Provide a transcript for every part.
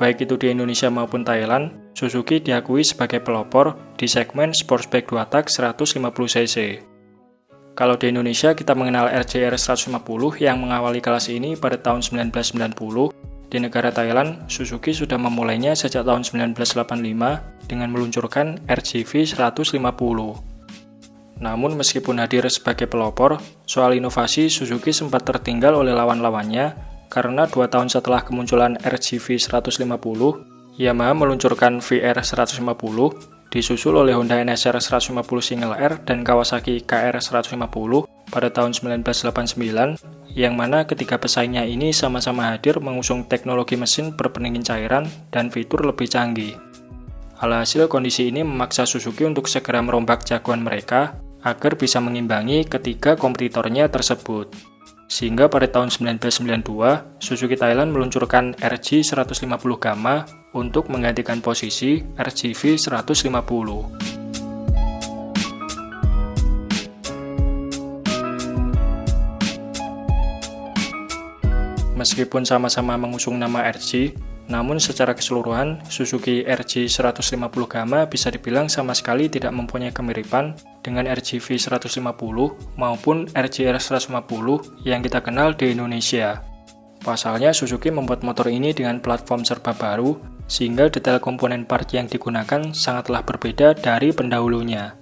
baik itu di Indonesia maupun Thailand, Suzuki diakui sebagai pelopor di segmen sportsback 2 tak 150cc. Kalau di Indonesia kita mengenal RJR 150 yang mengawali kelas ini pada tahun 1990, di negara Thailand, Suzuki sudah memulainya sejak tahun 1985 dengan meluncurkan RJV 150. Namun meskipun hadir sebagai pelopor, soal inovasi Suzuki sempat tertinggal oleh lawan-lawannya karena 2 tahun setelah kemunculan RJV 150, Yamaha meluncurkan VR 150, disusul oleh Honda NSR 150 Single R dan Kawasaki KR 150 pada tahun 1989, yang mana ketiga pesaingnya ini sama-sama hadir mengusung teknologi mesin berpendingin cairan dan fitur lebih canggih. Alhasil kondisi ini memaksa Suzuki untuk segera merombak jagoan mereka agar bisa mengimbangi ketiga kompetitornya tersebut. Sehingga pada tahun 1992, Suzuki Thailand meluncurkan RJ 150 Gamma untuk menggantikan posisi RJV 150. Meskipun sama-sama mengusung nama RJ, namun secara keseluruhan, Suzuki RJ 150 Gamma bisa dibilang sama sekali tidak mempunyai kemiripan dengan RJV 150 maupun RJR 150 yang kita kenal di Indonesia. Pasalnya, Suzuki membuat motor ini dengan platform serba baru, sehingga detail komponen part yang digunakan sangatlah berbeda dari pendahulunya.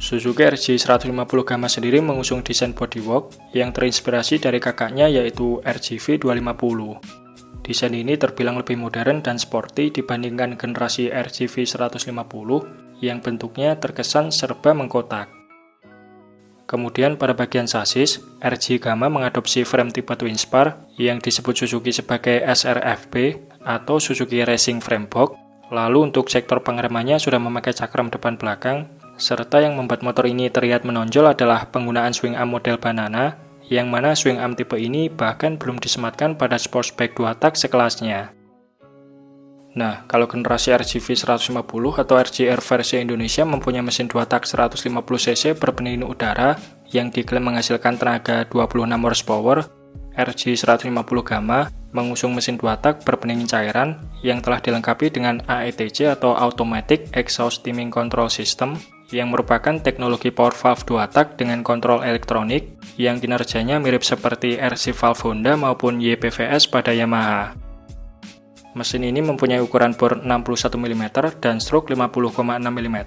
Suzuki RJ 150 Gamma sendiri mengusung desain bodywork yang terinspirasi dari kakaknya yaitu RJV 250. Desain ini terbilang lebih modern dan sporty dibandingkan generasi RJV 150 yang bentuknya terkesan serba mengkotak. Kemudian pada bagian sasis, RJ Gamma mengadopsi frame tipe twin spar yang disebut Suzuki sebagai SRFB atau Suzuki Racing Frame Box. Lalu untuk sektor pengeremannya sudah memakai cakram depan belakang, serta yang membuat motor ini terlihat menonjol adalah penggunaan swing arm model banana, yang mana swing arm tipe ini bahkan belum disematkan pada sportsback 2 tak sekelasnya. Nah, kalau generasi RJV 150 atau RJR versi Indonesia mempunyai mesin 2 tak 150cc berpendingin udara yang diklaim menghasilkan tenaga 26 horsepower, RJ 150 Gamma mengusung mesin 2 tak berpendingin cairan yang telah dilengkapi dengan AETC atau Automatic Exhaust Timing Control System yang merupakan teknologi power valve 2 tak dengan kontrol elektronik yang kinerjanya mirip seperti RC valve Honda maupun YPVS pada Yamaha. Mesin ini mempunyai ukuran bor 61 mm dan stroke 50,6 mm,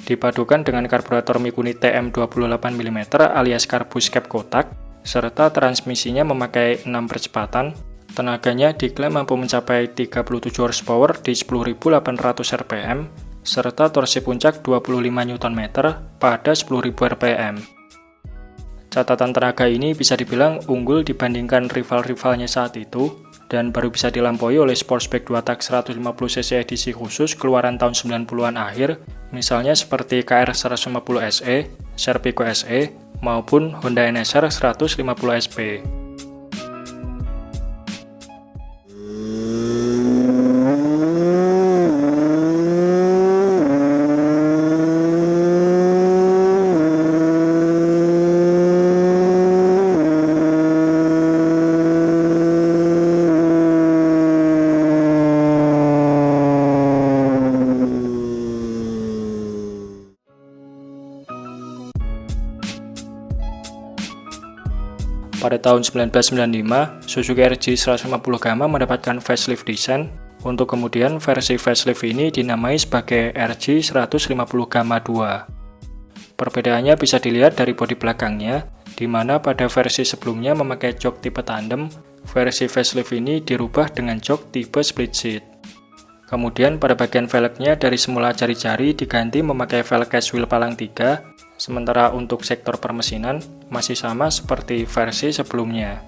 dipadukan dengan karburator Mikuni TM28 mm alias karbus cap kotak, serta transmisinya memakai 6 percepatan. Tenaganya diklaim mampu mencapai 37 horsepower di 10.800 rpm, serta torsi puncak 25 Nm pada 10.000 rpm. Catatan tenaga ini bisa dibilang unggul dibandingkan rival-rivalnya saat itu, dan baru bisa dilampaui oleh sportsback 2 tak 150cc edisi khusus keluaran tahun 90-an akhir, misalnya seperti KR 150 SE, Serpico SE, maupun Honda NSR 150 SP. Pada tahun 1995, Suzuki RJ 150 Gamma mendapatkan facelift design, untuk kemudian versi facelift ini dinamai sebagai RJ 150 Gamma 2. Perbedaannya bisa dilihat dari bodi belakangnya, di mana pada versi sebelumnya memakai jok tipe tandem, versi facelift ini dirubah dengan jok tipe split seat. Kemudian pada bagian velgnya dari semula jari-jari diganti memakai velg case wheel palang 3, sementara untuk sektor permesinan masih sama seperti versi sebelumnya.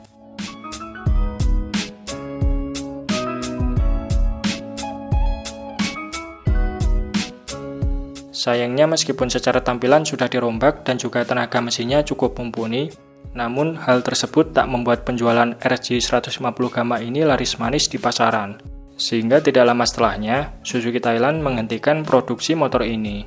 Sayangnya meskipun secara tampilan sudah dirombak dan juga tenaga mesinnya cukup mumpuni, namun hal tersebut tak membuat penjualan RJ 150 Gamma ini laris manis di pasaran. Sehingga tidak lama setelahnya, Suzuki Thailand menghentikan produksi motor ini.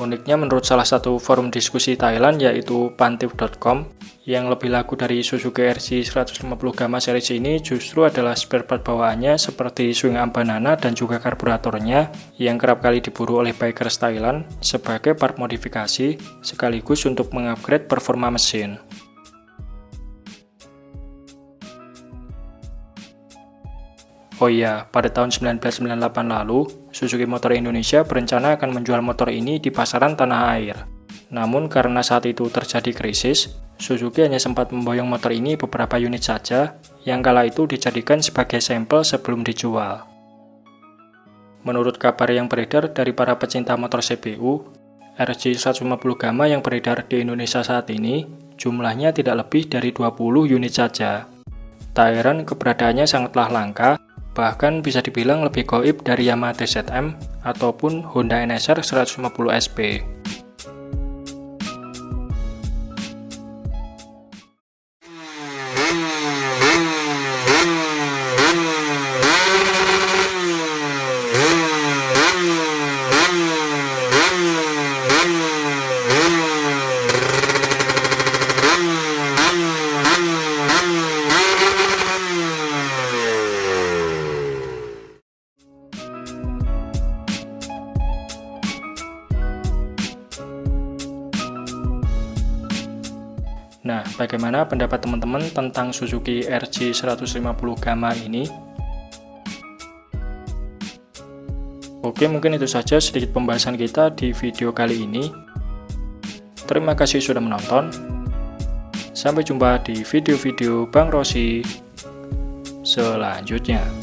Uniknya menurut salah satu forum diskusi Thailand yaitu pantiv.com, yang lebih laku dari Suzuki RC 150 Gamma series ini justru adalah spare part bawaannya seperti swing arm banana dan juga karburatornya yang kerap kali diburu oleh bikers Thailand sebagai part modifikasi sekaligus untuk mengupgrade performa mesin. Oh iya, pada tahun 1998 lalu, Suzuki Motor Indonesia berencana akan menjual motor ini di pasaran tanah air. Namun karena saat itu terjadi krisis, Suzuki hanya sempat memboyong motor ini beberapa unit saja, yang kala itu dijadikan sebagai sampel sebelum dijual. Menurut kabar yang beredar dari para pecinta motor CPU, RC 150 Gamma yang beredar di Indonesia saat ini, jumlahnya tidak lebih dari 20 unit saja. Tak heran keberadaannya sangatlah langka, bahkan bisa dibilang lebih goib dari Yamaha TZM ataupun Honda NSR 150 SP. Nah, bagaimana pendapat teman-teman tentang Suzuki RC 150 Gamma ini? Oke, mungkin itu saja sedikit pembahasan kita di video kali ini. Terima kasih sudah menonton. Sampai jumpa di video-video Bang Rossi selanjutnya.